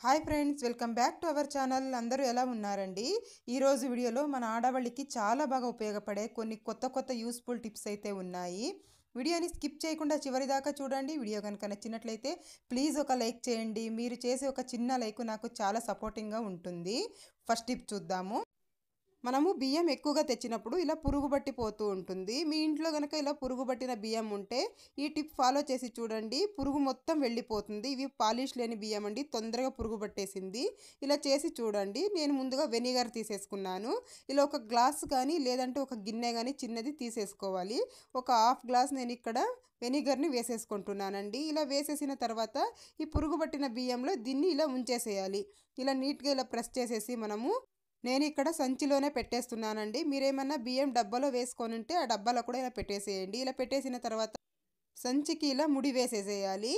Hi friends, welcome back to our channel. అందరూ ఎలా ఉన్నారండి? ఈరోజు వీడియోలో మన ఆడవాళ్ళకి చాలా బాగా ఉపయోగపడే కొన్ని కొత్త యూస్ఫుల్ టిప్స్ అయితే ఉన్నాయి. వీడియోని స్కిప్ చేయకుండా చివరి దాకా చూడండి. వీడియో కనుక నచ్చినట్లయితే ప్లీజ్ ఒక లైక్ చేయండి. మీరు చేసే ఒక చిన్న లైక్ నాకు చాలా సపోర్టింగ్గా ఉంటుంది. ఫస్ట్ టిప్ చూద్దాము. మనము బియ్యం ఎక్కువగా తెచ్చినప్పుడు ఇలా పురుగు పట్టిపోతూ ఉంటుంది. మీ ఇంట్లో కనుక ఇలా పురుగు పట్టిన బియ్యం ఉంటే ఈ టిప్ ఫాలో చేసి చూడండి. పురుగు మొత్తం వెళ్ళిపోతుంది. ఇవి పాలిష్ లేని బియ్యం అండి, తొందరగా పురుగు పట్టేసింది. ఇలా చేసి చూడండి. నేను ముందుగా వెనిగర్ తీసేసుకున్నాను. ఇలా ఒక గ్లాస్ కానీ లేదంటే ఒక గిన్నె కానీ చిన్నది తీసేసుకోవాలి. ఒక హాఫ్ గ్లాస్ నేను ఇక్కడ వెనిగర్ని వేసేసుకుంటున్నానండి. ఇలా వేసేసిన తర్వాత ఈ పురుగు పట్టిన బియ్యంలో దీన్ని ఇలా ఉంచేసేయాలి. ఇలా నీట్గా ఇలా ప్రెస్ చేసేసి నేను ఇక్కడ సంచిలోనే పెట్టేస్తున్నానండి. మీరేమన్నా బియ్యం డబ్బాలో వేసుకొని ఉంటే ఆ డబ్బాలో కూడా ఇలా పెట్టేసేయండి. ఇలా పెట్టేసిన తర్వాత సంచికి ఇలా ముడి వేసేసేయాలి.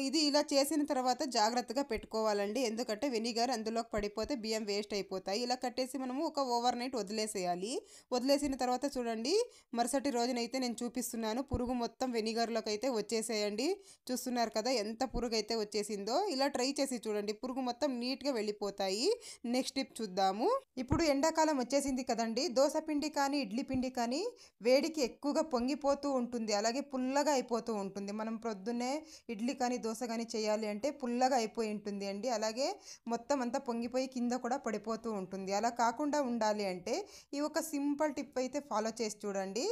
ఇది ఇలా చేసిన తర్వాత జాగ్రత్తగా పెట్టుకోవాలండి. ఎందుకంటే వెనిగర్ అందులోకి పడిపోతే బియ్యం వేస్ట్ అయిపోతాయి. ఇలా కట్టేసి మనము ఒక ఓవర్ నైట్ వదిలేసేయాలి. వదిలేసిన తర్వాత చూడండి, మరుసటి రోజునైతే నేను చూపిస్తున్నాను. పురుగు మొత్తం వెనిగర్లోకి అయితే వచ్చేసేయండి. చూస్తున్నారు కదా ఎంత పురుగు అయితే వచ్చేసిందో. ఇలా ట్రై చేసి చూడండి, పురుగు మొత్తం నీట్గా వెళ్ళిపోతాయి. నెక్స్ట్ టిప్ చూద్దాము. ఇప్పుడు ఎండాకాలం వచ్చేసింది కదండి. దోశ పిండి కానీ ఇడ్లీ పిండి కానీ వేడికి ఎక్కువగా పొంగిపోతూ ఉంటుంది, అలాగే పుల్లగా అయిపోతూ ఉంటుంది. మనం ప్రొద్దున్నే ఇడ్లీ కానీ దోశ కానీ చేయాలి అంటే పుల్లగా అయిపోయి ఉంటుంది అండి. అలాగే మొత్తం అంతా పొంగిపోయి కింద కూడా పడిపోతూ ఉంటుంది. అలా కాకుండా ఉండాలి అంటే ఈ ఒక సింపుల్ టిప్ అయితే ఫాలో చేసి చూడండి.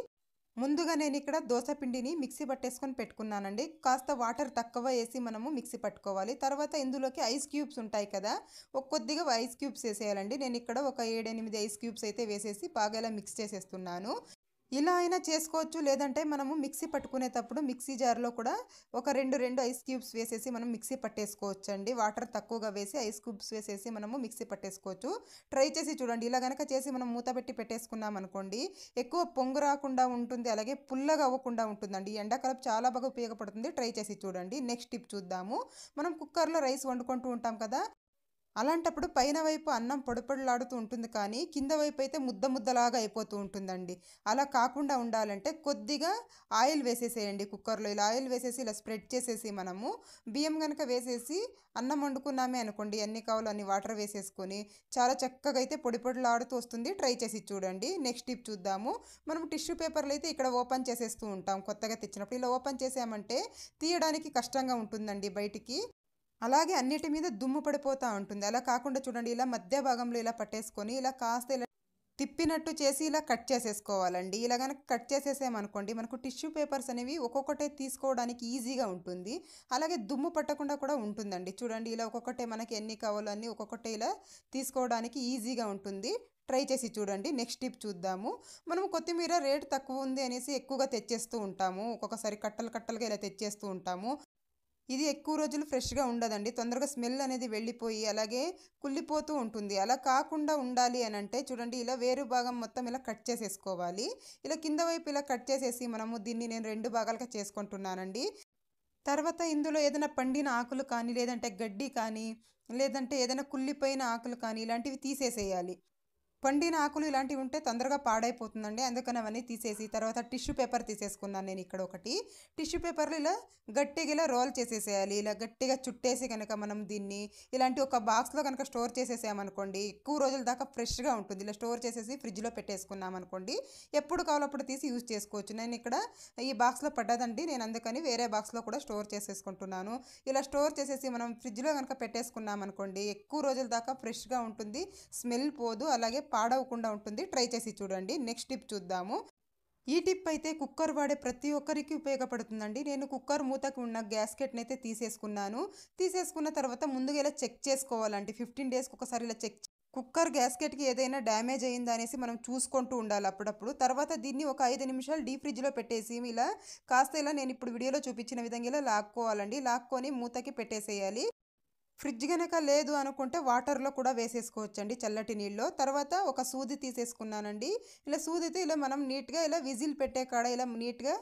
ముందుగా నేను ఇక్కడ దోశ పిండిని మిక్సీ పట్టేసుకొని పెట్టుకున్నానండి. కాస్త వాటర్ తక్కువ వేసి మనము మిక్సీ పట్టుకోవాలి. తర్వాత ఇందులోకి ఐస్ క్యూబ్స్ ఉంటాయి కదా, కొద్దిగా ఐస్ క్యూబ్స్ వేసేయాలండి. నేను ఇక్కడ ఒక 7-8 ఐస్ క్యూబ్స్ అయితే వేసేసి బాగా ఇలా మిక్స్ చేసేస్తున్నాను. ఇలా అయినా చేసుకోవచ్చు, లేదంటే మనము మిక్సీ పట్టుకునేటప్పుడు మిక్సీ జార్లో కూడా ఒక రెండు ఐస్ క్యూబ్స్ వేసేసి మనం మిక్సీ పట్టేసుకోవచ్చు అండి. వాటర్ తక్కువగా వేసి ఐస్ క్యూబ్స్ వేసేసి మనము మిక్సీ పట్టేసుకోవచ్చు. ట్రై చేసి చూడండి. ఇలా కనుక చేసి మనం మూత పెట్టి పెట్టేసుకున్నాం అనుకోండి, ఎక్కువ పొంగు రాకుండా ఉంటుంది, అలాగే పుల్లగా అవ్వకుండా ఉంటుందండి. ఎండాకాలం చాలా బాగా ఉపయోగపడుతుంది. ట్రై చేసి చూడండి. నెక్స్ట్ టిప్ చూద్దాము. మనం కుక్కర్లో రైస్ వండుకుంటూ ఉంటాం కదా, అలాంటప్పుడు పైన వైపు అన్నం పొడిపొడిలాడుతూ ఉంటుంది, కానీ కింద వైపు అయితే ముద్దలాగా అయిపోతూ ఉంటుందండి. అలా కాకుండా ఉండాలంటే కొద్దిగా ఆయిల్ వేసేసేయండి కుక్కర్లో. ఇలా ఆయిల్ వేసేసి ఇలా స్ప్రెడ్ చేసేసి మనము బియ్యం కనుక వేసేసి అన్నం వండుకున్నామే అనుకోండి, ఎన్ని కావాలో అన్ని వాటర్ వేసేసుకొని చాలా చక్కగా అయితే పొడిలాడుతూ వస్తుంది. ట్రై చేసి చూడండి. నెక్స్ట్ టిప్ చూద్దాము. మనం టిష్యూ పేపర్లు అయితే ఇక్కడ ఓపెన్ చేసేస్తూ ఉంటాం కొత్తగా తెచ్చినప్పుడు. ఇలా ఓపెన్ చేసామంటే తీయడానికి కష్టంగా ఉంటుందండి బయటికి. అలాగే అన్నిటి మీద దుమ్ము పడిపోతూ ఉంటుంది. అలా కాకుండా చూడండి, ఇలా మధ్య భాగంలో ఇలా పట్టేసుకొని ఇలా కాస్త ఇలా తిప్పినట్టు చేసి ఇలా కట్ చేసేసుకోవాలండి. ఇలా కనుక కట్ చేసేసామనుకోండి, మనకు టిష్యూ పేపర్స్ అనేవి ఒక్కొక్కటే తీసుకోవడానికి ఈజీగా ఉంటుంది. అలాగే దుమ్ము పట్టకుండా కూడా ఉంటుందండి. చూడండి, ఇలా ఒక్కొక్కటే మనకి ఎన్ని కావాలో అన్ని ఒక్కొక్కటే ఇలా తీసుకోవడానికి ఈజీగా ఉంటుంది. ట్రై చేసి చూడండి. నెక్స్ట్ టిప్ చూద్దాము. మనం కొత్తిమీర రేటు తక్కువ ఉంది అనేసి ఎక్కువగా తెచ్చేస్తూ ఉంటాము. ఒక్కొక్కసారి కట్టలుగా ఇలా తెచ్చేస్తూ ఉంటాము. ఇది ఎక్కువ రోజులు ఫ్రెష్గా ఉండదండి. తొందరగా స్మెల్ అనేది వెళ్ళిపోయి అలాగే కుళ్ళిపోతూ ఉంటుంది. అలా కాకుండా ఉండాలి అని అంటే చూడండి, ఇలా వేరు భాగం మొత్తం ఇలా కట్ చేసేసుకోవాలి. ఇలా కింద వైపు ఇలా కట్ చేసేసి దీన్ని నేను 2 భాగాలుగా చేసుకుంటున్నానండి. తర్వాత ఇందులో ఏదైనా పండిన ఆకులు కానీ, లేదంటే గడ్డి కానీ, లేదంటే ఏదైనా కుళ్ళిపోయిన ఆకులు కానీ ఇలాంటివి తీసేసేయాలి. పండిన ఆకులు ఇలాంటివి ఉంటే తొందరగా పాడైపోతుందండి. అందుకని అవన్నీ తీసేసి తర్వాత టిష్యూ పేపర్ తీసేసుకున్నాను నేను ఇక్కడ ఒకటి. టిష్యూ పేపర్లు ఇలా గట్టిగా ఇలా రోల్ చేసేసేయాలి. ఇలా గట్టిగా చుట్టేసి కనుక మనం దీన్ని ఇలాంటి ఒక బాక్స్లో కనుక స్టోర్ చేసేసామనుకోండి, ఎక్కువ రోజుల దాకా ఫ్రెష్గా ఉంటుంది. ఇలా స్టోర్ చేసేసి ఫ్రిడ్జ్లో పెట్టేసుకున్నాం అనుకోండి, ఎప్పుడు కావాలో అప్పుడు తీసి యూజ్ చేసుకోవచ్చు. నేను ఇక్కడ ఈ బాక్స్లో పడ్డదండి, నేను అందుకని వేరే బాక్స్లో కూడా స్టోర్ చేసేసుకుంటున్నాను. ఇలా స్టోర్ చేసేసి మనం ఫ్రిడ్జ్లో కనుక పెట్టేసుకున్నాం అనుకోండి, ఎక్కువ రోజుల దాకా ఫ్రెష్గా ఉంటుంది, స్మెల్ పోదు, అలాగే పాడవకుండా ఉంటుంది. ట్రై చేసి చూడండి. నెక్స్ట్ టిప్ చూద్దాము. ఈ టిప్ అయితే కుక్కర్ వాడే ప్రతి ఒక్కరికి ఉపయోగపడుతుందండి. నేను కుక్కర్ మూతకు ఉన్న గ్యాస్కెట్ని అయితే తీసేసుకున్న తర్వాత ముందుగా ఇలా చెక్ చేసుకోవాలండి. 15 డేస్కి ఒకసారి ఇలా కుక్కర్ గ్యాస్కెట్కి ఏదైనా డ్యామేజ్ అయిందా అనేసి మనం చూసుకుంటూ ఉండాలి అప్పుడప్పుడు. తర్వాత దీన్ని ఒక 5 నిమిషాలు డీప్ ఫ్రిడ్జ్లో పెట్టేసి ఇలా కాస్త ఇలా నేను ఇప్పుడు వీడియోలో చూపించిన విధంగా ఇలా లాక్కోవాలండి. లాక్కొని మూతకి పెట్టేసేయాలి. ఫ్రిడ్జ్ కనుక లేదు అనుకుంటే వాటర్లో కూడా వేసేసుకోవచ్చండి, చల్లటి నీళ్ళలో. తర్వాత ఒక సూది తీసేసుకున్నానండి. ఇలా సూదితో ఇలా మనం నీట్గా ఇలా విజిల్ పెట్టే కాడ ఇలా నీట్గా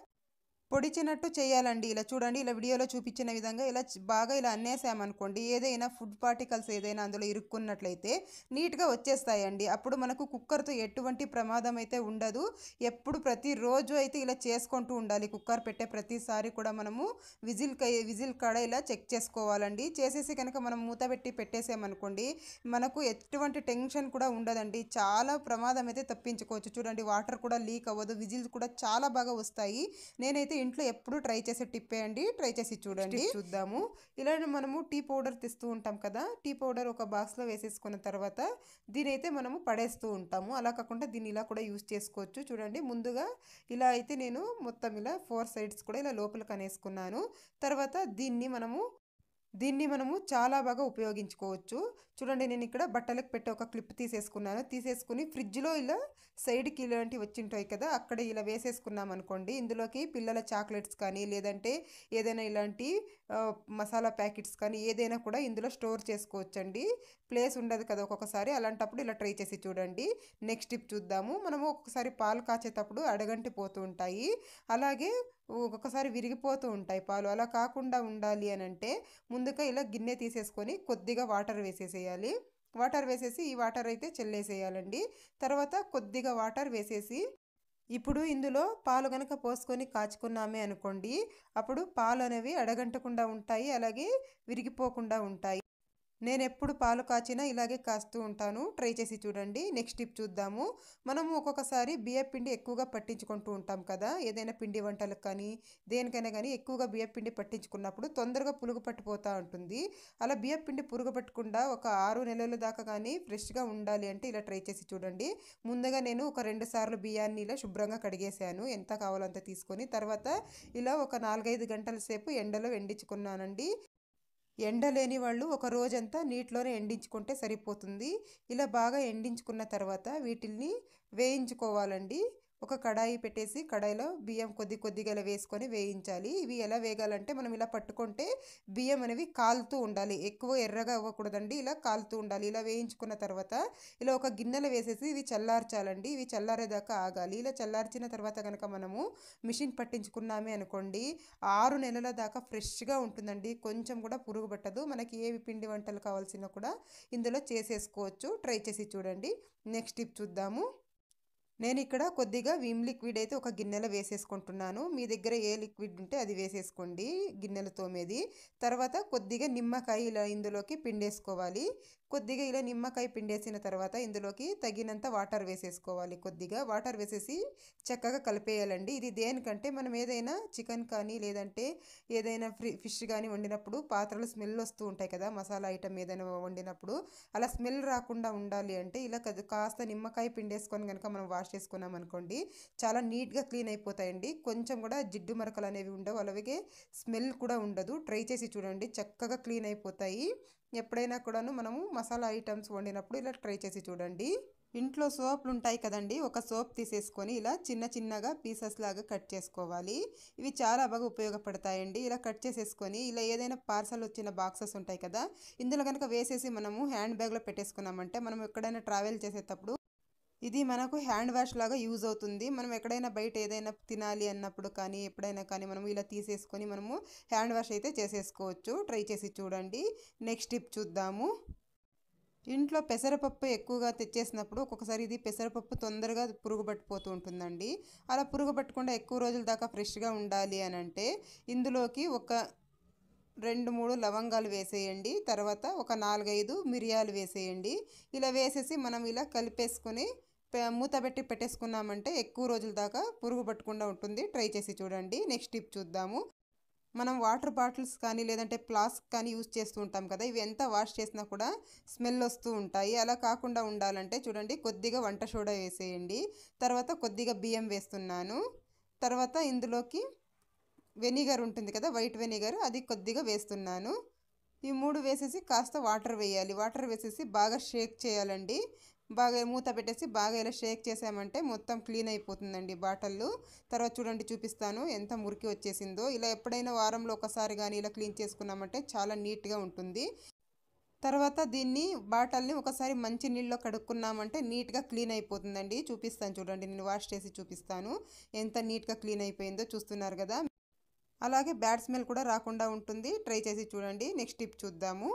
పొడిచినట్టు చేయాలండి. ఇలా చూడండి, ఇలా వీడియోలో చూపించిన విధంగా బాగా ఇలా అన్నేసామనుకోండి, ఏదైనా ఫుడ్ పార్టికల్స్ ఏదైనా అందులో ఇరుక్కున్నట్లయితే నీట్‌గా వచ్చేస్తాయండి. అప్పుడు మనకు కుక్కర్‌తో ఎటువంటి ప్రమాదం అయితే ఉండదు. ఎప్పుడు ప్రతిరోజు అయితే ఇలా చేసుకుంటూ ఉండాలి. కుక్కర్ పెట్టే ప్రతిసారి కూడా మనము విజిల్ కాడ ఇలా చెక్ చేసుకోవాలండి. చేసేసి కనుక మనం మూత పెట్టి పెట్టేసామనుకోండి, మనకు ఎటువంటి టెన్షన్ కూడా ఉండదండి. చాలా ప్రమాదం అయితే తప్పించుకోవచ్చు. చూడండి, వాటర్ కూడా లీక్ అవ్వదు. విజిల్స్ కూడా చాలా బాగా వస్తాయి. నేనైతే ఇంట్లో ఎప్పుడు ట్రై చేసే టిప్పే అండి. ట్రై చేసి చూడండి. చూద్దాము. ఇలా మనము టీ పౌడర్ తెస్తూ ఉంటాం కదా, టీ పౌడర్ ఒక బాక్స్లో వేసేసుకున్న తర్వాత దీనైతే మనము పడేస్తూ ఉంటాము. అలా కాకుండా దీన్ని ఇలా కూడా యూస్ చేసుకోవచ్చు. చూడండి, ముందుగా ఇలా అయితే నేను మొత్తం ఇలా 4 సైడ్స్ కూడా ఇలా లోపలికి అనేసుకున్నాను. తర్వాత దీన్ని మనము చాలా బాగా ఉపయోగించుకోవచ్చు. చూడండి, నేను ఇక్కడ బట్టలకు పెట్టే ఒక క్లిప్ తీసేసుకున్నాను. తీసేసుకుని ఫ్రిడ్జ్లో ఇలా సైడ్కి ఇలాంటివి వచ్చింటాయి కదా, అక్కడ ఇలా వేసేసుకున్నాం అనుకోండి, ఇందులోకి పిల్లల చాక్లెట్స్ కానీ లేదంటే ఏదైనా ఇలాంటి మసాలా ప్యాకెట్స్ కానీ ఏదైనా కూడా ఇందులో స్టోర్ చేసుకోవచ్చండి. ప్లేస్ ఉండదు కదా ఒక్కొక్కసారి, అలాంటప్పుడు ఇలా ట్రై చేసి చూడండి. నెక్స్ట్ టిప్ చూద్దాము. మనము ఒక్కొక్కసారి పాలు కాచేటప్పుడు అడగంటి పోతూ ఉంటాయి, అలాగే ఒక్కొక్కసారి విరిగిపోతూ ఉంటాయి పాలు. అలా కాకుండా ఉండాలి అని అంటే ముందుగా ఇలా గిన్నె తీసేసుకొని కొద్దిగా వాటర్ వేసేసేయాలి. వాటర్ వేసేసి ఈ వాటర్ అయితే చెల్లేసేయాలండి. తర్వాత కొద్దిగా వాటర్ వేసేసి ఇప్పుడు ఇందులో పాలు గనక పోసుకొని కాచుకున్నామే అనుకోండి, అప్పుడు పాలు అనేవి అడగంటకుండా ఉంటాయి, అలాగే విరిగిపోకుండా ఉంటాయి. నేను ఎప్పుడు పాలు కాచినా ఇలాగే కాస్తూ ఉంటాను. ట్రై చేసి చూడండి. నెక్స్ట్ టిప్ చూద్దాము. మనము ఒక్కొక్కసారి బియ్యపిండి ఎక్కువగా పట్టించుకుంటూ ఉంటాం కదా, ఏదైనా పిండి వంటలకు కానీ దేనికైనా కానీ ఎక్కువగా బియ్యపిండి పట్టించుకున్నప్పుడు తొందరగా పులుగు పట్టిపోతూ ఉంటుంది. అలా బియ్యపిండి పురుగు పట్టకుండా ఒక 6 నెలల దాకా కానీ ఫ్రెష్గా ఉండాలి అంటే ఇలా ట్రై చేసి చూడండి. ముందుగా నేను ఒక 2 సార్లు బియ్యాన్ని ఇలా శుభ్రంగా కడిగేసాను, ఎంత కావాలో అంత తీసుకొని. తర్వాత ఇలా ఒక 4-5 గంటల సేపు ఎండలో ఎండించుకున్నానండి. ఎండ లేని వాళ్ళు ఒక రోజంతా నీటిలోనే ఎండించుకుంటే సరిపోతుంది. ఇలా బాగా ఎండించుకున్న తర్వాత వీటిల్ని వేయించుకోవాలండి. ఒక కడాయి పెట్టేసి కడాయిలో బియ్యం కొద్దిగా ఇలా వేసుకొని వేయించాలి. ఇవి ఎలా వేగాలంటే మనం ఇలా పట్టుకుంటే బియ్యం అనేవి కాలుతూ ఉండాలి, ఎక్కువ ఎర్రగా అవ్వకూడదండి, ఇలా కాలుతూ ఉండాలి. ఇలా వేయించుకున్న తర్వాత ఇలా ఒక గిన్నెలో వేసేసి ఇవి చల్లార్చాలండి. ఇవి చల్లారేదాకా ఆగాలి. ఇలా చల్లార్చిన తర్వాత కనుక మనము మిషన్ పట్టించుకున్నామే అనుకోండి, 6 నెలల దాకా ఫ్రెష్గా ఉంటుందండి. కొంచెం కూడా పురుగు పట్టదు. మనకి ఏవి పిండి వంటలు కావాల్సినా కూడా ఇందులో చేసేసుకోవచ్చు. ట్రై చేసి చూడండి. నెక్స్ట్ టిప్ చూద్దాము. నేను ఇక్కడ కొద్దిగా విమ్ లిక్విడ్ అయితే ఒక గిన్నెలో వేసేసుకుంటున్నాను. మీ దగ్గర ఏ లిక్విడ్ ఉంటే అది వేసేసుకోండి గిన్నెలు తోమేది. తర్వాత కొద్దిగా నిమ్మకాయ ఇలా ఇందులోకి పిండేసుకోవాలి. కొద్దిగా ఇలా నిమ్మకాయ పిండేసిన తర్వాత ఇందులోకి తగినంత వాటర్ వేసేసుకోవాలి. కొద్దిగా వాటర్ వేసేసి చక్కగా కలిపేయాలండి. ఇది దేనికంటే మనం ఏదైనా చికెన్ కానీ లేదంటే ఏదైనా ఫిష్ కానీ వండినప్పుడు పాత్రలు స్మెల్ వస్తూ ఉంటాయి కదా, మసాలా ఐటమ్ ఏదైనా వండినప్పుడు అలా స్మెల్ రాకుండా ఉండాలి అంటే ఇలా కాస్త నిమ్మకాయ పిండేసుకొని కనుక మనం వాష్ చేసుకున్నాం అనుకోండి, చాలా నీట్గా క్లీన్ అయిపోతాయండి. కొంచెం కూడా జిడ్డు మరకలు అనేవి ఉండవు, అలాగే స్మెల్ కూడా ఉండదు. ట్రై చేసి చూడండి, చక్కగా క్లీన్ అయిపోతాయి. ఎప్పుడైనా కూడాను మనము మసాలా ఐటమ్స్ వండినప్పుడు ఇలా ట్రై చేసి చూడండి. ఇంట్లో సోపులు ఉంటాయి కదండి, ఒక సోప్ తీసేసుకొని ఇలా చిన్నగా పీసెస్ లాగా కట్ చేసుకోవాలి. ఇవి చాలా బాగా ఉపయోగపడతాయండి. ఇలా కట్ చేసేసుకొని ఇలా ఏదైనా పార్సల్ వచ్చిన బాక్సెస్ ఉంటాయి కదా, ఇందులో కనుక వేసేసి మనము హ్యాండ్ బ్యాగ్లో పెట్టేసుకున్నామంటే మనం ఎక్కడైనా ట్రావెల్ చేసేటప్పుడు ఇది మనకు హ్యాండ్ వాష్ లాగా యూజ్ అవుతుంది. మనం ఎక్కడైనా బయట ఏదైనా తినాలి అన్నప్పుడు కానీ ఎప్పుడైనా కానీ మనం ఇలా తీసేసుకొని మనము హ్యాండ్ వాష్ అయితే చేసేసుకోవచ్చు. ట్రై చేసి చూడండి. నెక్స్ట్ టిప్ చూద్దాము. ఇంట్లో పెసరపప్పు ఎక్కువగా తెచ్చేసినప్పుడు ఒక్కొక్కసారి ఇది పెసరపప్పు తొందరగా పురుగు పట్టిపోతూ ఉంటుందండి. అలా పురుగు పట్టకుండా ఎక్కువ రోజుల దాకా ఫ్రెష్గా ఉండాలి అని అంటే ఇందులోకి ఒక 2-3 లవంగాలు వేసేయండి. తర్వాత ఒక 4-5 మిరియాలు వేసేయండి. ఇలా వేసేసి మనం ఇలా కలిపేసుకొని మూత పెట్టి పెట్టేసుకున్నామంటే ఎక్కువ రోజుల దాకా పురుగు పట్టకుండా ఉంటుంది. ట్రై చేసి చూడండి. నెక్స్ట్ టిప్ చూద్దాము. మనం వాటర్ బాటిల్స్ కానీ లేదంటే ఫ్లాస్క్ కానీ యూజ్ చేస్తూ ఉంటాం కదా, ఇవి ఎంత వాష్ చేసినా కూడా స్మెల్ వస్తూ ఉంటాయి. అలా కాకుండా ఉండాలంటే చూడండి, కొద్దిగా వంట సోడా వేసేయండి. తర్వాత కొద్దిగా బియ్యం వేస్తున్నాను. తర్వాత ఇందులోకి వెనిగర్ ఉంటుంది కదా, వైట్ వెనిగర్, అది కొద్దిగా వేస్తున్నాను. ఈ 3 వేసేసి కాస్త వాటర్ వేయాలి. వాటర్ వేసేసి బాగా షేక్ చేయాలండి. బాగా మూత పెట్టేసి బాగా ఇలా షేక్ చేసామంటే మొత్తం క్లీన్ అయిపోతుందండి బాటిళ్ళు. తర్వాత చూడండి, చూపిస్తాను ఎంత మురికి వచ్చేసిందో. ఇలా ఎప్పుడైనా వారంలో ఒకసారి కానీ ఇలా క్లీన్ చేసుకున్నామంటే చాలా నీట్గా ఉంటుంది. తర్వాత దీన్ని బాటిల్ని ఒకసారి మంచి నీళ్ళలో కడుక్కున్నామంటే నీట్గా క్లీన్ అయిపోతుందండి. చూపిస్తాను చూడండి, నేను వాష్ చేసి చూపిస్తాను ఎంత నీట్గా క్లీన్ అయిపోయిందో. చూస్తున్నారు కదా. అలాగే బ్యాడ్ స్మెల్ కూడా రాకుండా ఉంటుంది. ట్రై చేసి చూడండి. నెక్స్ట్ టిప్ చూద్దాము.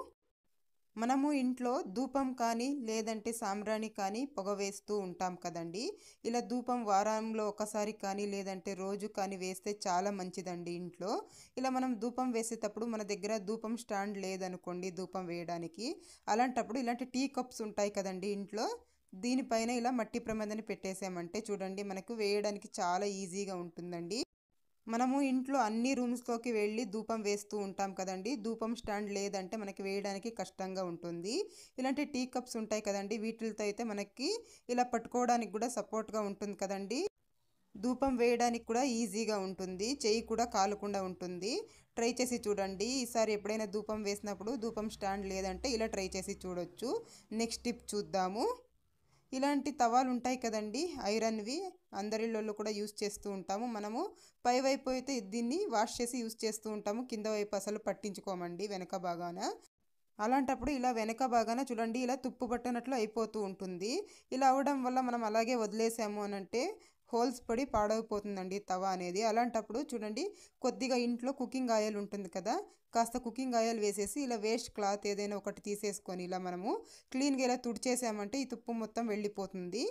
మనము ఇంట్లో ధూపం కానీ లేదంటే సాంబ్రాణి కానీ పొగ వేస్తూ ఉంటాం కదండి. ఇలా ధూపం వారంలో ఒకసారి కానీ లేదంటే రోజు కానీ వేస్తే చాలా మంచిదండి ఇంట్లో. ఇలా మనం ధూపం వేసేటప్పుడు మన దగ్గర ధూపం స్టాండ్ లేదనుకోండి ధూపం వేయడానికి, అలాంటప్పుడు ఇలాంటి టీ కప్స్ ఉంటాయి కదండి ఇంట్లో, దీనిపైన ఇలా మట్టి ప్రమిదని పెట్టేసామంటే చూడండి మనకు వేయడానికి చాలా ఈజీగా ఉంటుందండి. మనము ఇంట్లో అన్ని రూమ్స్లోకి వెళ్ళి ధూపం వేస్తూ ఉంటాం కదండి. ధూపం స్టాండ్ లేదంటే మనకి వేయడానికి కష్టంగా ఉంటుంది. ఇలాంటి టీ కప్స్ ఉంటాయి కదండి, వీటితో అయితే మనకి ఇలా పట్టుకోవడానికి కూడా సపోర్ట్గా ఉంటుంది కదండి. ధూపం వేయడానికి కూడా ఈజీగా ఉంటుంది, చెయ్యి కూడా కాలకుండా ఉంటుంది. ట్రై చేసి చూడండి. ఈసారి ఎప్పుడైనా ధూపం వేసినప్పుడు ధూపం స్టాండ్ లేదంటే ఇలా ట్రై చేసి చూడొచ్చు. నెక్స్ట్ టిప్ చూద్దాము. ఇలాంటి తవాలు ఉంటాయి కదండి, ఐరన్వి, అందరిళ్ళల్లో కూడా యూస్ చేస్తూ ఉంటాము. మనము పై వైపు అయితే దీన్ని వాష్ చేసి యూస్ చేస్తూ ఉంటాము, కింద వైపు అసలు పట్టించుకోమండి వెనక భాగాన. అలాంటప్పుడు ఇలా వెనక భాగాన చూడండి ఇలా తుప్పు పట్టినట్లు అయిపోతూ ఉంటుంది. ఇలా అవ్వడం వల్ల మనం అలాగే వదిలేసాము అనంటే హోల్స్ పడి పాడైపోతుందండి తవ అనేది. అలాంటప్పుడు చూడండి కొద్దిగా ఇంట్లో కుకింగ్ ఆయిల్ ఉంటుంది కదా, కాస్త కుకింగ్ ఆయిల్ వేసేసి ఇలా వేస్ట్ క్లాత్ ఏదైనా ఒకటి తీసేసుకొని ఇలా మనము క్లీన్గా ఇలా తుడిచేసామంటే ఈ తుప్పు మొత్తం వెళ్ళిపోతుంది.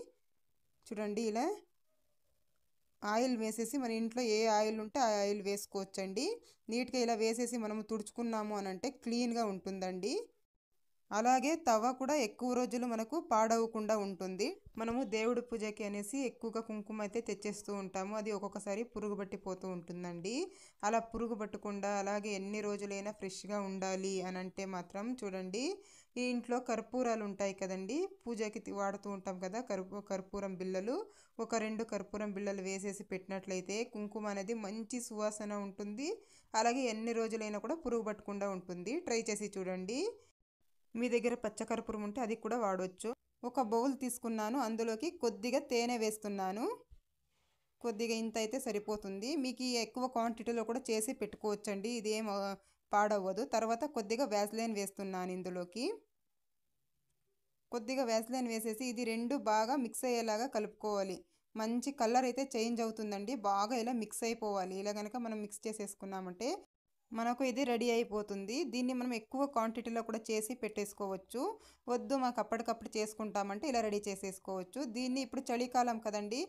చూడండి ఇలా ఆయిల్ వేసేసి మన ఇంట్లో ఏ ఆయిల్ ఉంటే ఆ ఆయిల్ వేసుకోవచ్చండి. నీట్గా ఇలా వేసేసి మనము తుడుచుకున్నాము అనంటే క్లీన్గా ఉంటుందండి. అలాగే తవ కూడా ఎక్కువ రోజులు మనకు పాడవకుండా ఉంటుంది. మనము దేవుడి పూజకి అనేసి ఎక్కువగా కుంకుమ అయితే తెచ్చేస్తూ ఉంటాము, అది ఒక్కొక్కసారి పురుగు పట్టిపోతూ ఉంటుందండి. అలా పురుగు పట్టకుండా అలాగే ఎన్ని రోజులైనా ఫ్రెష్గా ఉండాలి అని అంటే మాత్రం చూడండి ఈ ఇంట్లో కర్పూరాలు ఉంటాయి కదండి, పూజకి వాడుతూ ఉంటాం కదా కర్పూరం బిళ్ళలు, ఒక 2 కర్పూరం బిళ్ళలు వేసేసి పెట్టినట్లయితే కుంకుమ అనేది మంచి సువాసన ఉంటుంది. అలాగే ఎన్ని రోజులైనా కూడా పురుగు పట్టకుండా ఉంటుంది. ట్రై చేసి చూడండి. మీ దగ్గర పచ్చకర్పూరం ఉంటే అది కూడా వాడవచ్చు. ఒక బౌల్ తీసుకున్నాను, అందులోకి కొద్దిగా తేనె వేస్తున్నాను. కొద్దిగా ఇంత అయితే సరిపోతుంది. మీకు ఎక్కువ క్వాంటిటీలో కూడా చేసి పెట్టుకోవచ్చండి, ఇదేం పాడవ్వదు. తర్వాత కొద్దిగా వ్యాస్లైన్ వేస్తున్నాను ఇందులోకి. కొద్దిగా వ్యాస్లైన్ వేసేసి ఇది రెండు బాగా మిక్స్ అయ్యేలాగా కలుపుకోవాలి. మంచి కలర్ అయితే చేంజ్ అవుతుందండి, బాగా ఇలా మిక్స్ అయిపోవాలి. ఇలా కనుక మనం మిక్స్ చేసేసుకున్నామంటే మనకు ఇది రెడీ అయిపోతుంది. దీన్ని మనం ఎక్కువ క్వాంటిటీలో కూడా చేసి పెట్టేసుకోవచ్చు. వద్దు మాకు అప్పటికప్పుడు చేసుకుంటామంటే ఇలా రెడీ చేసేసుకోవచ్చు. దీన్ని ఇప్పుడు చలికాలం కదండి,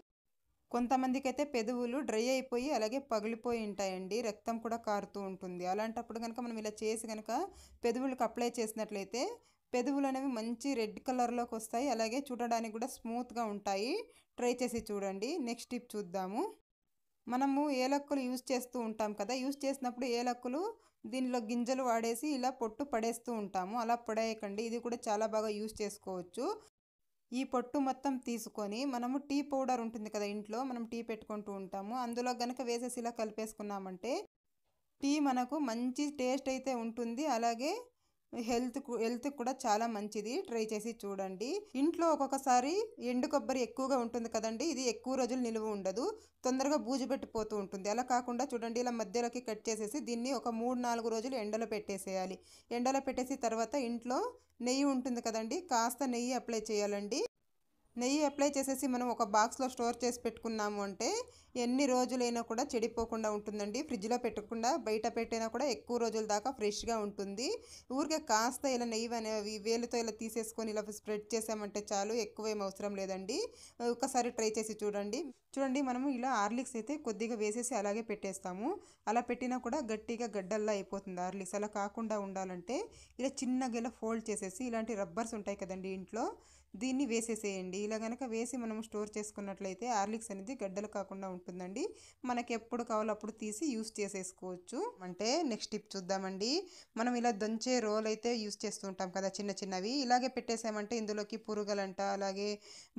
కొంతమందికి అయితే పెదవులు డ్రై అయిపోయి అలాగే పగిలిపోయి ఉంటాయండి, రక్తం కూడా కారుతూ ఉంటుంది. అలాంటప్పుడు కనుక మనం ఇలా చేసి కనుక పెదవులకు అప్లై చేసినట్లయితే పెదవులు అనేవి మంచి రెడ్ కలర్లోకి వస్తాయి, అలాగే చూడడానికి కూడా స్మూత్గా ఉంటాయి. ట్రై చేసి చూడండి. నెక్స్ట్ టిప్ చూద్దాము. మనము ఏలక్కులు యూజ్ చేస్తూ ఉంటాం కదా, యూజ్ చేసినప్పుడు ఏలక్కులు దీనిలో గింజలు వాడేసి ఇలా పొట్టు పడేస్తూ ఉంటాము. అలా పడేయకండి, ఇది కూడా చాలా బాగా యూజ్ చేసుకోవచ్చు. ఈ పొట్టు మొత్తం తీసుకొని మనము టీ పౌడర్ ఉంటుంది కదా ఇంట్లో, మనం టీ పెట్టుకుంటూ ఉంటాము, అందులో గనక వేసేసి ఇలా కలిపేసుకున్నామంటే టీ మనకు మంచి టేస్ట్ అయితే ఉంటుంది. అలాగే హెల్త్ కూడా చాలా మంచిది. ట్రై చేసి చూడండి. ఇంట్లో ఒక్కొక్కసారి ఎండు కొబ్బరి ఎక్కువగా ఉంటుంది కదండి, ఇది ఎక్కువ రోజులు నిలువ ఉండదు, తొందరగా బూజు పెట్టిపోతూ ఉంటుంది. అలా కాకుండా చూడండి ఇలా మధ్యలోకి కట్ చేసేసి దీన్ని ఒక 3-4 రోజులు ఎండలో పెట్టేసేయాలి. ఎండలో పెట్టేసి తర్వాత ఇంట్లో నెయ్యి ఉంటుంది కదండి, కాస్త నెయ్యి అప్లై చేయాలండి. నెయ్యి అప్లై చేసేసి మనం ఒక బాక్స్లో స్టోర్ చేసి పెట్టుకున్నాము అంటే ఎన్ని రోజులైనా కూడా చెడిపోకుండా ఉంటుందండి. ఫ్రిడ్జ్లో పెట్టకుండా బయట పెట్టినా కూడా ఎక్కువ రోజుల దాకా ఫ్రెష్గా ఉంటుంది. ఊరికే కాస్త ఇలా నెయ్యి అనేవి వేలుతో ఇలా తీసేసుకొని ఇలా స్ప్రెడ్ చేసామంటే చాలు, ఎక్కువ ఏం అవసరం లేదండి. ఒకసారి ట్రై చేసి చూడండి. చూడండి మనము ఇలా హార్లిక్స్ అయితే కొద్దిగా వేసేసి అలాగే పెట్టేస్తాము, అలా పెట్టినా కూడా గట్టిగా గడ్డల్లా అయిపోతుంది హార్లిక్స్. అలా కాకుండా ఉండాలంటే ఇలా చిన్నగా ఇలా ఫోల్డ్ చేసేసి ఇలాంటి రబ్బర్స్ ఉంటాయి కదండి ఇంట్లో, దీన్ని వేసేసేయండి. ఇలా కనుక వేసి మనం స్టోర్ చేసుకున్నట్లయితే హార్లిక్స్ అనేది గడ్డలు కాకుండా ఉంటుందండి. మనకి ఎప్పుడు కావాలో అప్పుడు తీసి యూస్ చేసేసుకోవచ్చు. అంటే నెక్స్ట్ టిప్ చూద్దామండి. మనం ఇలా దంచే రోల్ అయితే యూస్ చేస్తూ ఉంటాం కదా చిన్న చిన్నవి, ఇలాగే పెట్టేసామంటే ఇందులోకి పురుగులంట అలాగే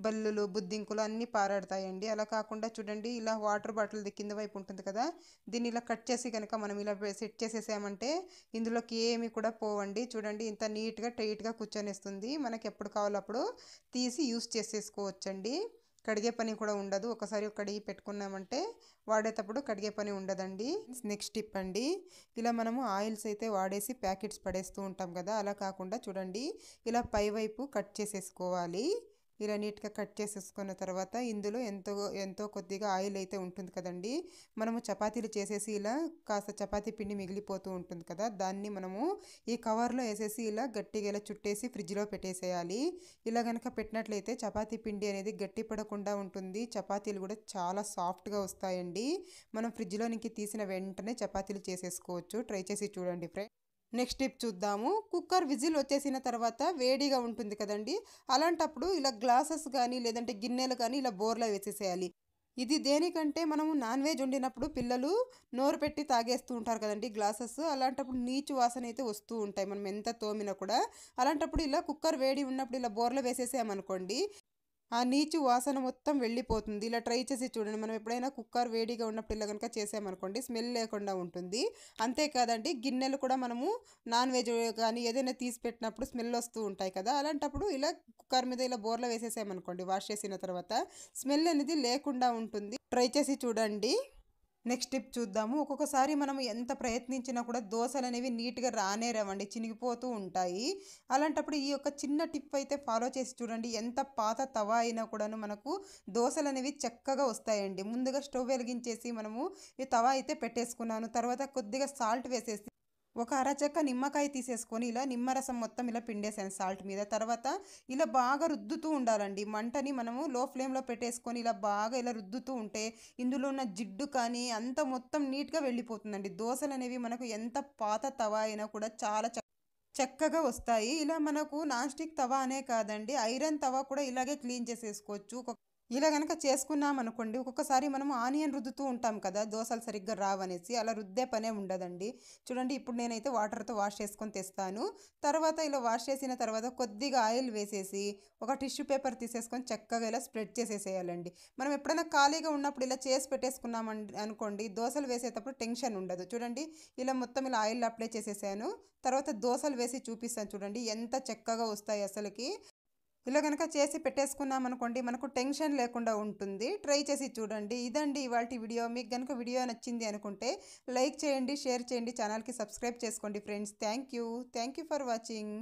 బల్లులు బుద్ధింకులు అన్నీ పారాడతాయండి. అలా కాకుండా చూడండి ఇలా వాటర్ బాటిల్ కింద వైపు ఉంటుంది కదా, దీన్ని ఇలా కట్ చేసి కనుక మనం ఇలా సెట్ చేసేసామంటే ఇందులోకి ఏమి కూడా పోవండి. చూడండి ఇంత నీట్గా టైట్గా కూర్చొనిస్తుంది, మనకి ఎప్పుడు కావాలో అప్పుడు తీసి యూస్ చేసేసుకోవచ్చండి. కడిగే పని కూడా ఉండదు, ఒకసారి కడిగి పెట్టుకున్నామంటే వాడేటప్పుడు కడిగే పని ఉండదండి. నెక్స్ట్ టిప్ అండి, ఇలా మనము ఆయిల్స్ అయితే వాడేసి ప్యాకెట్స్ పడేస్తూ ఉంటాం కదా, అలా కాకుండా చూడండి ఇలా పై వైపు కట్ చేసేసుకోవాలి. ఇలా నీట్గా కట్ చేసేసుకున్న తర్వాత ఇందులో ఎంతో ఎంతో కొద్దిగా ఆయిల్ అయితే ఉంటుంది కదండి. మనము చపాతీలు చేసేసి ఇలా కాస్త చపాతీ పిండి మిగిలిపోతూ ఉంటుంది కదా, దాన్ని మనము ఈ కవర్లో వేసేసి ఇలా గట్టిగా ఇలా చుట్టేసి ఫ్రిడ్జ్లో పెట్టేసేయాలి. ఇలా కనుక పెట్టినట్లయితే చపాతీ పిండి అనేది గట్టి పడకుండా ఉంటుంది. చపాతీలు కూడా చాలా సాఫ్ట్గా వస్తాయండి. మనం ఫ్రిడ్జ్లోనికి తీసిన వెంటనే చపాతీలు చేసేసుకోవచ్చు. ట్రై చేసి చూడండి ఫ్రెండ్స్. నెక్స్ట్ టిప్ చూద్దాము. కుక్కర్ విజిల్ వచ్చేసిన తర్వాత వేడిగా ఉంటుంది కదండి, అలాంటప్పుడు ఇలా గ్లాసెస్ కానీ లేదంటే గిన్నెలు కానీ ఇలా బోర్లో వేసేసేయాలి. ఇది దేనికంటే మనము నాన్ వెజ్ వండినప్పుడు పిల్లలు నోరు పెట్టి తాగేస్తూ ఉంటారు కదండి గ్లాసెస్, అలాంటప్పుడు నీచు వాసన అయితే వస్తూ ఉంటాయి మనం ఎంత తోమినా కూడా. అలాంటప్పుడు ఇలా కుక్కర్ వేడి ఉన్నప్పుడు ఇలా బోర్లో వేసేసామనుకోండి, ఆ నీచు వాసన మొత్తం వెళ్ళిపోతుంది. ఇలా ట్రై చేసి చూడండి. మనం ఎప్పుడైనా కుక్కర్ వేడిగా ఉన్నప్పుడు ఇలా కనుక చేసామనుకోండి స్మెల్ లేకుండా ఉంటుంది. అంతేకాదండి, గిన్నెలు కూడా మనము నాన్ వెజ్ కానీ ఏదైనా తీసి పెట్టినప్పుడు స్మెల్ వస్తూ ఉంటాయి కదా, అలాంటప్పుడు ఇలా కుక్కర్ మీద ఇలా బోర్లో వేసేసామనుకోండి వాష్ చేసిన తర్వాత స్మెల్ అనేది లేకుండా ఉంటుంది. ట్రై చేసి చూడండి. నెక్స్ట్ టిప్ చూద్దాము. ఒక్కొక్కసారి మనం ఎంత ప్రయత్నించినా కూడా దోశలు అనేవి నీట్గా రానే రావండి, చినిగిపోతూ ఉంటాయి. అలాంటప్పుడు ఈ యొక్క చిన్న టిప్ అయితే ఫాలో చేసి చూడండి. ఎంత పాత తవా అయినా కూడాను మనకు దోశలు అనేవి చక్కగా వస్తాయండి. ముందుగా స్టవ్ వెలిగించేసి మనము ఈ తవా అయితే పెట్టేసుకున్నాను. తర్వాత కొద్దిగా సాల్ట్ వేసేసి ఒక అరచెక్క నిమ్మకాయ తీసేసుకొని ఇలా నిమ్మరసం మొత్తం ఇలా పిండేసాను సాల్ట్ మీద. తర్వాత ఇలా బాగా రుద్దుతూ ఉండాలండి. మంటని మనము లో ఫ్లేమ్లో పెట్టేసుకొని ఇలా బాగా ఇలా రుద్దుతూ ఉంటే ఇందులో ఉన్న జిడ్డు కానీ అంత మొత్తం నీట్గా వెళ్ళిపోతుందండి. దోశలు అనేవి మనకు ఎంత పాత తవా అయినా కూడా చాలా చక్కగా వస్తాయి. ఇలా మనకు నాన్ స్టిక్ తవా అనే కాదండి, ఐరన్ తవా కూడా ఇలాగే క్లీన్ చేసేసుకోవచ్చు. ఇలా గనక చేసుకున్నాం అనుకోండి, ఒక్కొక్కసారి మనం ఆనియన్ రుద్దుతూ ఉంటాం కదా దోశలు సరిగ్గా రావనేసి, అలా రుద్దే పనే ఉండదండి. చూడండి, ఇప్పుడు నేనైతే వాటర్తో వాష్ చేసుకొని తెస్తాను. తర్వాత ఇలా వాష్ చేసిన తర్వాత కొద్దిగా ఆయిల్ వేసేసి ఒక టిష్యూ పేపర్ తీసేసుకొని చక్కగా ఇలా స్ప్రెడ్ చేసేసేయాలండి. మనం ఎప్పుడైనా ఖాళీగా ఉన్నప్పుడు ఇలా చేసి పెట్టేసుకున్నామండి అనుకోండి, దోశలు వేసేటప్పుడు టెన్షన్ ఉండదు. చూడండి, ఇలా మొత్తం ఇలా ఆయిల్ అప్లై చేసేసాను. తర్వాత దోశలు వేసి చూపిస్తాను చూడండి ఎంత చక్కగా వస్తాయి అసలుకి. ఇలా కనుక చేసి పెట్టేసుకున్నాం అనుకోండి మనకు టెన్షన్ లేకుండా ఉంటుంది. ట్రై చేసి చూడండి. ఇదండి ఇవాల్టి వీడియో. మీకు కనుక వీడియో నచ్చింది అనుకుంటే లైక్ చేయండి, షేర్ చేయండి, ఛానల్కి సబ్స్క్రైబ్ చేసుకోండి friends. Thank you for watching.